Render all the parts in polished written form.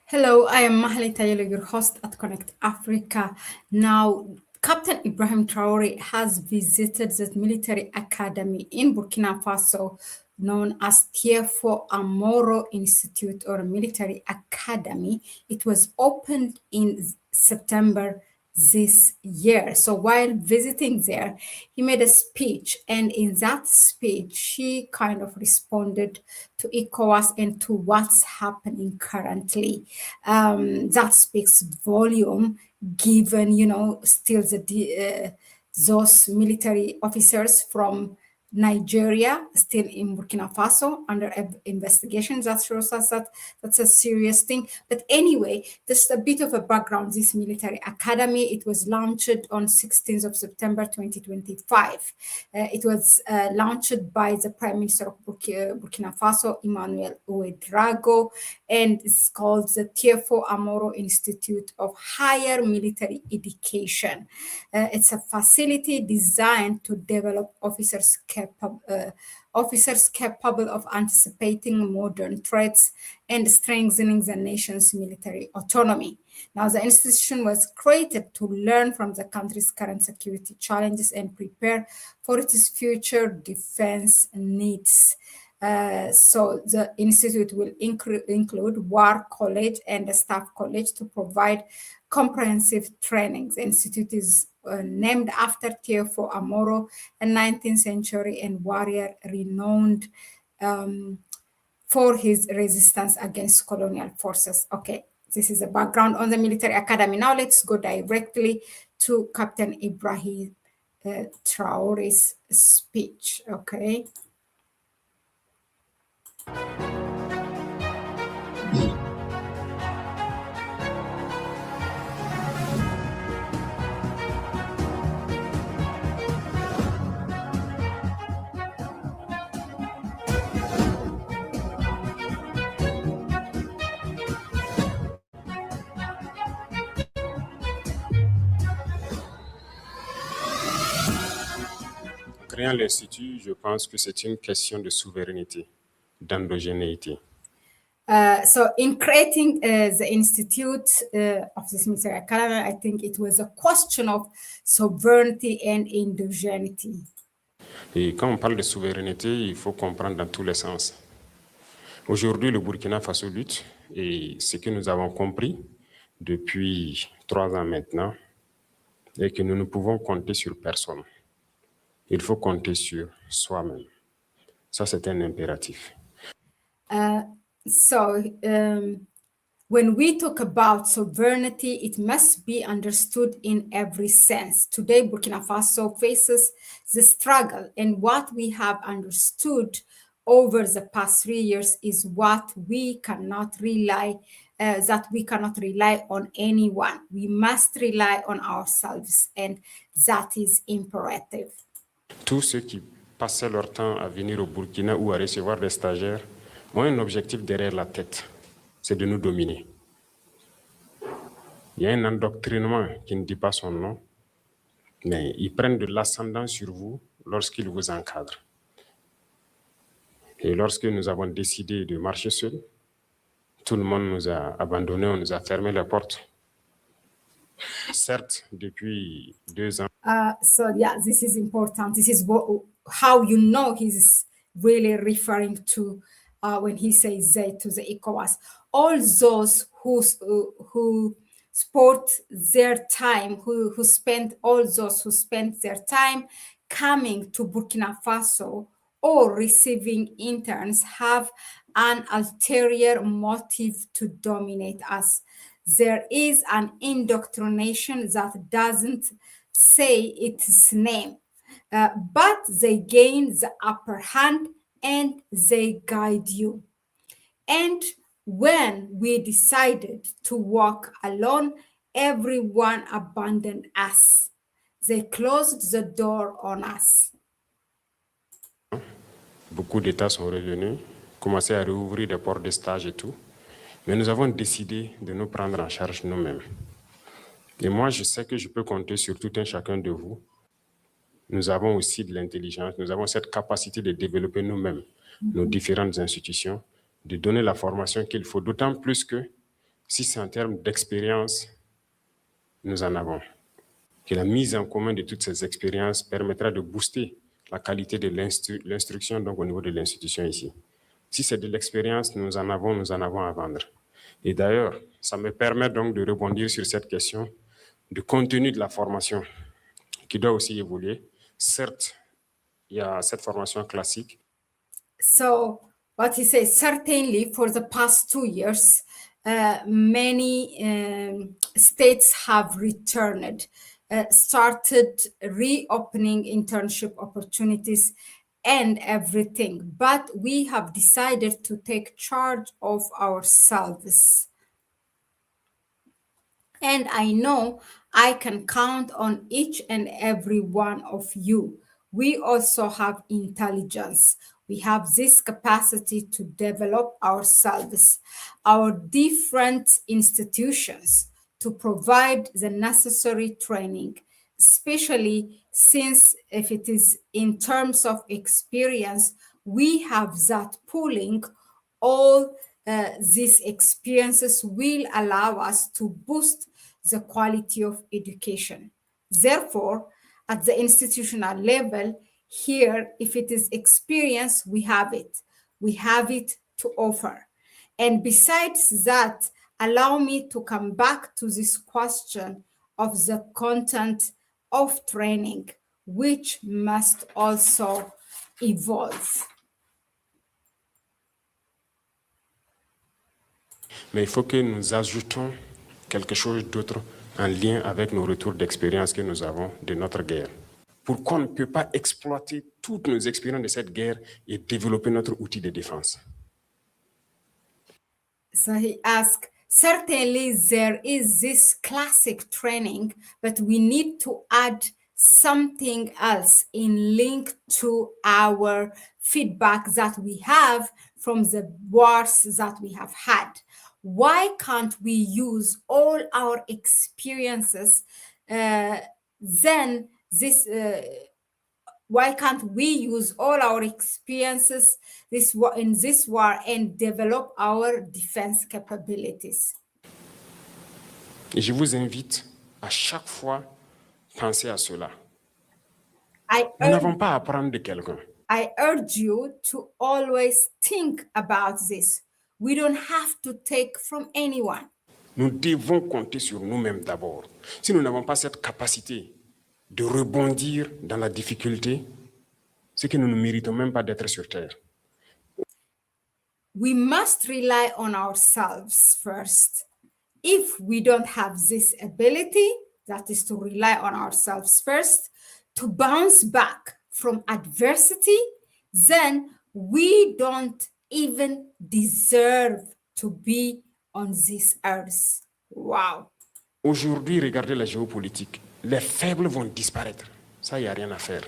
Hello, I am Mahlet Ayele, your host at Connect Africa. Now, Captain Ibrahim Traoré has visited the military academy in Burkina Faso known as Tiefo Amoro Institute or Military Academy. It was opened in September this year. So while visiting there, he made a speech, and in that speech, he kind of responded to Ecowas and to what's happening currently. That speaks volume, given still those military officers from Nigeria still in Burkina Faso under investigation. That shows us that that's a serious thing. But anyway, just a bit of a background. This military academy, it was launched on 16th of September 2025. It was launched by the Prime Minister of Burkina Faso, Emmanuel Ouedraogo, and it's called the Tiefo Amoro Institute of Higher Military Education. It's a facility designed to develop officers capable of anticipating modern threats and strengthening the nation's military autonomy. Now, the institution was created to learn from the country's current security challenges and prepare for its future defense needs. So the institute will include War College and the Staff College to provide comprehensive trainings. The institute is named after Tiafo Amoro, a 19th century and warrior renowned for his resistance against colonial forces. Okay, this is the background on the military academy. Now let's go directly to Captain Ibrahim Traoré's speech. Okay. Créant l'Institut, je pense que c'est une question de souveraineté, d'endogénéité. So in creating the institute of this military academy, I think it was a question of sovereignty and indigeneity. Et quand on parle de souveraineté, il faut comprendre dans tous les sens. Aujourd'hui, le Burkina Faso lutte, et ce que nous avons compris depuis 3 ans maintenant, est que nous ne pouvons compter sur personne. Il faut compter sur soi-même. Ça, c'est un impératif. When we talk about sovereignty, it must be understood in every sense. Today, Burkina Faso faces the struggle, and what we have understood over the past 3 years is what we cannot rely that we cannot rely on anyone. We must rely on ourselves, and that is imperative. Tous ceux qui passaient leur temps à venir au Burkina ou à recevoir des stagiaires ont un objectif derrière la tête, c'est de nous dominer. Il y a un endoctrinement qui ne dit pas son nom, mais ils prennent de l'ascendant sur vous lorsqu'ils vous encadrent. Et lorsque nous avons décidé de marcher seuls, tout le monde nous a abandonnés, on nous a fermé les portes. Certes, depuis 2 ans. So yeah, this is important. This is how you know he's really referring to when he says they to the Ecowas. All those who spent their time, who spent their time coming to Burkina Faso or receiving interns have an ulterior motive to dominate us. There is an indoctrination that doesn't say its name, but they gain the upper hand and they guide you. And when we decided to walk alone, everyone abandoned us. They closed the door on us. Beaucoup d'États sont revenus, commencé à réouvrir des portes de stage et tout. Mais nous avons décidé de nous prendre en charge nous-mêmes. Et moi, je sais que je peux compter sur tout un chacun de vous. Nous avons aussi de l'intelligence, nous avons cette capacité de développer nous-mêmes nos différentes institutions, de donner la formation qu'il faut, d'autant plus que Si c'est en termes d'expérience, nous en avons. Que la mise en commun de toutes ces expériences permettra de booster la qualité de l'instruction donc au niveau de l'institution ici. Si c'est de l'expérience, nous en avons à vendre. Et d'ailleurs, ça me permet donc de rebondir sur cette question du contenu de la formation qui doit aussi évoluer. Certes, il y a cette formation classique. So, what he says, certainly for the past 2 years, many states have returned, started reopening internship opportunities and everything. But we have decided to take charge of ourselves. And I know I can count on each and every one of you. We also have intelligence. We have this capacity to develop ourselves, our different institutions, to provide the necessary training, especially since if it is in terms of experience, we have that pooling all these experiences will allow us to boost the quality of education. Therefore, at the institutional level, here, if it is experience, we have it. We have it to offer. And besides that, allow me to come back to this question of the content of training, which must also evolve. Mais il faut que nous ajoutons quelque chose d'autre en lien avec nos retours d'expérience que nous avons de notre guerre. Pourquoi on ne peut pas exploiter toutes nos expériences de cette guerre et développer notre outil de défense? So he asked, certainly there is this classic training, but we need to add something else in link to our feedback that we have from the wars that we have had. Why can't we use all our experiences then this why can't we use all our experiences in this war and develop our defense capabilities? Et je vous invite à chaque fois penser à cela. Nous n'avons pas à apprendre de quelqu'un. I urge you to always think about this. We don't have to take from anyone. Nous devons compter sur nous-mêmes d'abord. Si nous n'avons pas cette capacité de rebondir dans la difficulté, c'est que nous ne méritons même pas d'être sur Terre. We must rely on ourselves first. If we don't have this ability, that is to rely on ourselves first, to bounce back from adversity, then we don't even deserve to be on this earth. Wow. Aujourd'hui, regardez la géopolitique. Les faibles vont disparaître. Ça, il n'y a rien à faire.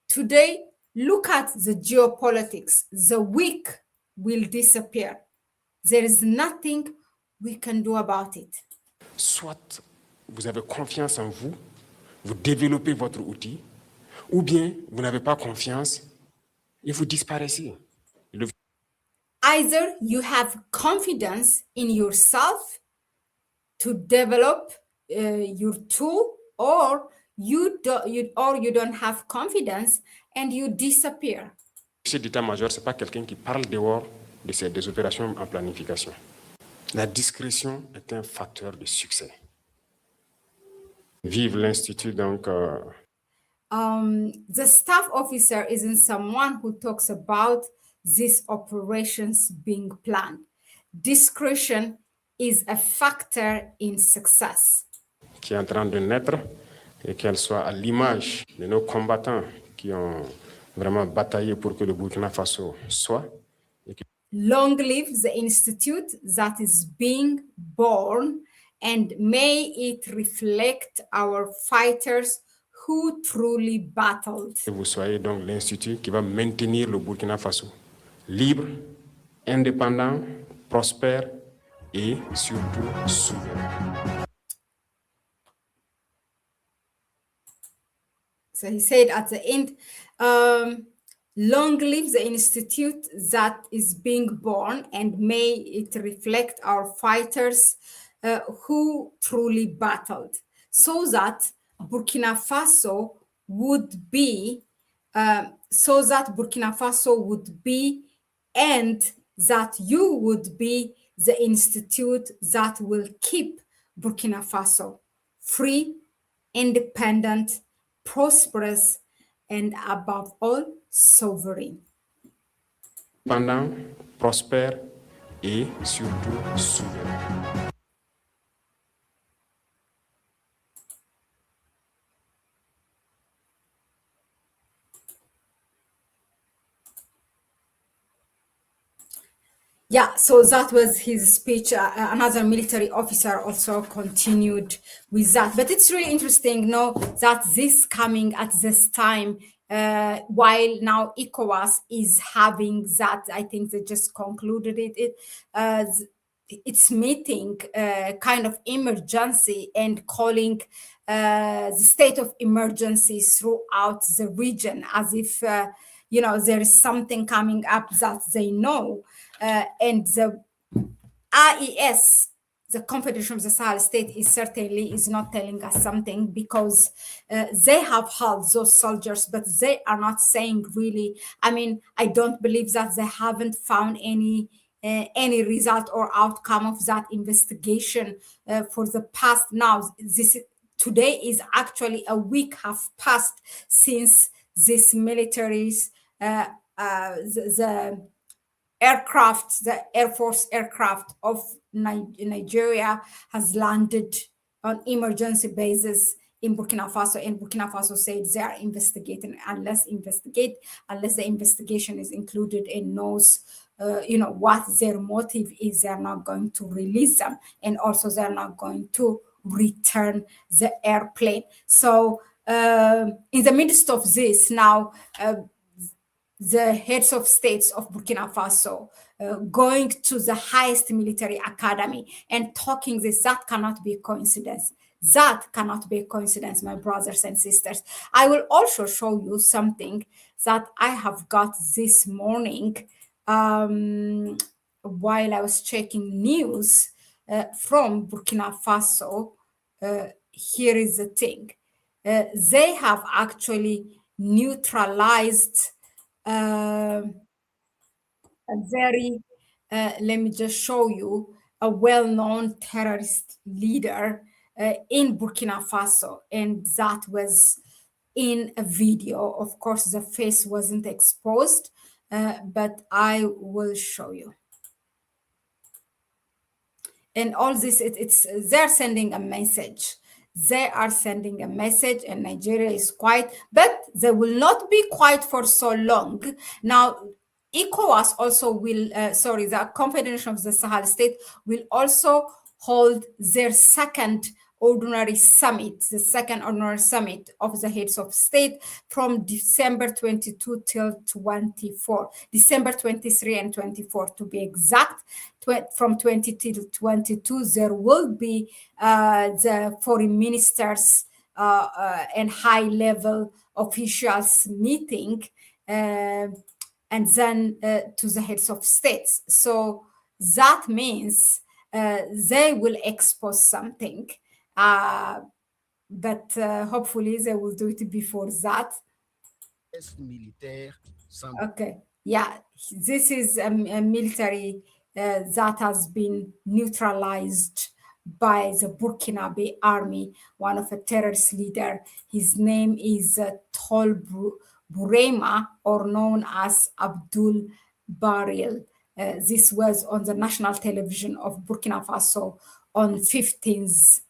Today, look at the geopolitics. The weak will disappear. There is nothing we can do about it. Soit vous avez confiance en vous, vous développez votre outil, ou bien vous n'avez pas confiance et vous disparaissez. Either you have confidence in yourself to develop your tool, or you don't have confidence and you disappear. Le chef d'état-major, ce n'est pas quelqu'un qui parle dehors des opérations en planification. La discrétion est un facteur de succès. Vive l'Institut, donc. The staff officer isn't someone who talks about these operations being planned. Discretion is a factor in success. Qui est en train de naître et qu'elle soit à l'image de nos combattants qui ont vraiment bataillé pour que le Burkina Faso soit. Long live the institute that is being born, and may it reflect our fighters who truly battled. Que vous soyez donc l'institut qui va maintenir le Burkina Faso libre, indépendant, prospère et surtout souverain. So he said at the end, Long live the institute that is being born, and may it reflect our fighters who truly battled, so that Burkina Faso would be, and that you would be the institute that will keep Burkina Faso free, independent, prosperous, and above all, sovereign. Pendant, prospère et surtout souverain. Yeah, so that was his speech. Another military officer also continued with that. But it's really interesting, that this coming at this time, while now Ecowas is having that, I think they just concluded it's meeting kind of emergency and calling the state of emergency throughout the region, as if there is something coming up that they know. And the IES, the Confederation of the Sahel State, is not telling us something, because they have held those soldiers, but they are not saying really. I mean, I don't believe that they haven't found any result or outcome of that investigation for the past. Now, today is actually a week have passed since this militaries, the Air Force aircraft of Nigeria has landed on emergency basis in Burkina Faso, and Burkina Faso said they are investigating. Unless the investigation is included and knows, what their motive is, they're not going to release them, and also they're not going to return the airplane. So in the midst of this now, the heads of states of Burkina Faso going to the highest military academy and talking this, that cannot be a coincidence. That cannot be a coincidence, my brothers and sisters. I will also show you something that I have got this morning while I was checking news from Burkina Faso. Here is the thing. They have actually neutralized a very, let me just show you, a well-known terrorist leader in Burkina Faso, and that was in a video. Of course, the face wasn't exposed, but I will show you. And all this, they're sending a message. They are sending a message, and Nigeria is quiet, but they will not be quiet for so long. Now, Ecowas also will, the Confederation of the Sahel State will also hold their second ordinary summit, the second ordinary summit of the heads of state from December 22 till 24, December 23 and 24 to be exact. From 20 to 22, there will be the foreign ministers and high-level officials meeting, and then to the heads of states. So that means they will expose something, but hopefully they will do it before that. Okay, yeah, this is a military that has been neutralized by the Burkinabe army, one of a terrorist leader. His name is Tol Burema, or known as Abdul Baril. This was on the national television of Burkina Faso on 15th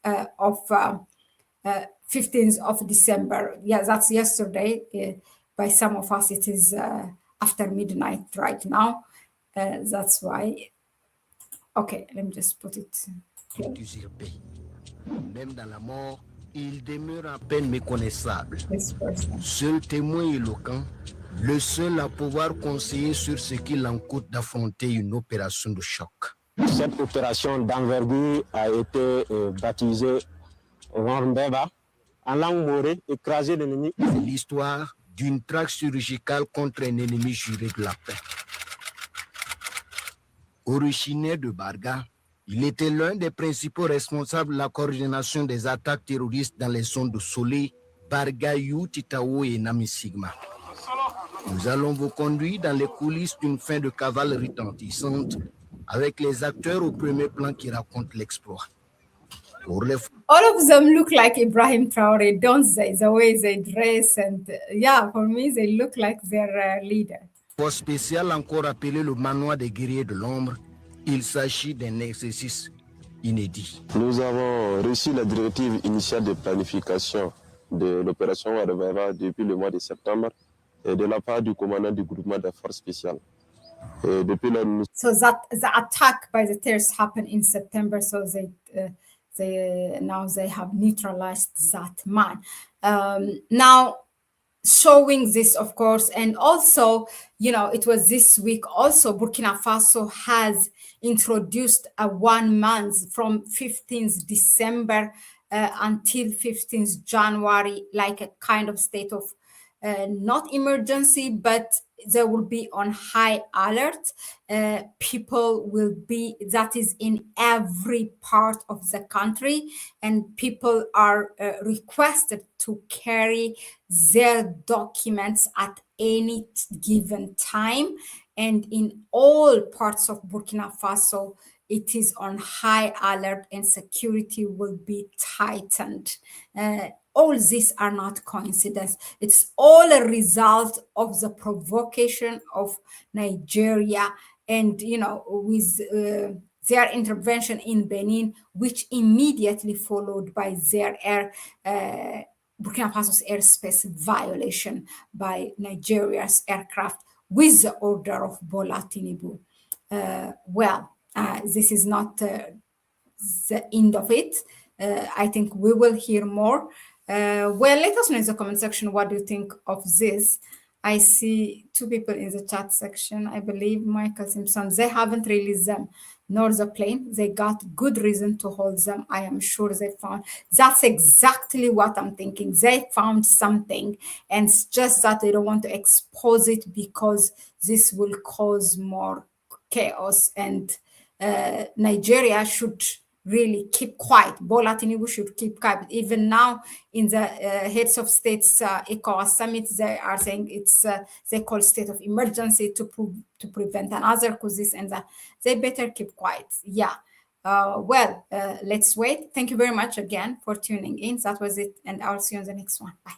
of December. Yeah, that's yesterday. By some of us, it is after midnight right now. That's why. Okay, let me just put it here. Même dans la mort, il demeure à peine méconnaissable. Seul témoin éloquent, le seul à pouvoir conseiller sur ce qu'il en coûte d'affronter une opération de choc. Cette opération d'envergure a été baptisée Rambeba, en langue morée, écraser l'ennemi. C'est l'histoire d'une traque chirurgicale contre un ennemi juré de la paix. Originaire de Barga, il était l'un des principaux responsables de la coordination des attaques terroristes dans les zones de Soleil, Barga, Titao et Namisigma. Nous allons vous conduire dans les coulisses d'une fin de cavale retentissante avec les acteurs au premier plan qui racontent l'exploit. All of them look like Ibrahim Traoré, don't they? The way they dress and yeah, for me, they look like their leader. Force spéciale, encore appelé le manoir des guerriers de l'ombre, il s'agit d'un exercice inédit. Nous avons reçu la directive initiale de planification de l'opération Warevara depuis le mois de septembre et de la part du commandant du groupement des forces spéciales. Depuis là, so that the attack by the terrorists happened in September, so now they have neutralized that man. Now, showing this, of course, and also, it was this week also, Burkina Faso has introduced a 1 month from 15th December until 15th January, like a kind of state of not emergency, but they will be on high alert. People will be, that is in every part of the country, and people are requested to carry their documents at any given time. And in all parts of Burkina Faso, it is on high alert and security will be tightened. All these are not coincidence. It's all a result of the provocation of Nigeria and, with their intervention in Benin, which immediately followed by their Burkina Faso's airspace violation by Nigeria's aircraft with the order of Bola Tinubu. This is not the end of it. I think we will hear more. Let us know in the comment section what do you think of this. I see 2 people in the chat section. I believe Michael Simpson. They haven't released them, nor the plane. They got good reason to hold them. I am sure they found. That's exactly what I'm thinking. They found something, and it's just that they don't want to expose it because this will cause more chaos. And Nigeria should really keep quiet. Bola Tinubu should keep quiet. Even now, in the heads of states Ecowas summit, they are saying it's they call state of emergency to prevent another crisis, and that they better keep quiet. Yeah. Let's wait. Thank you very much again for tuning in. That was it, and I'll see you on the next one. Bye.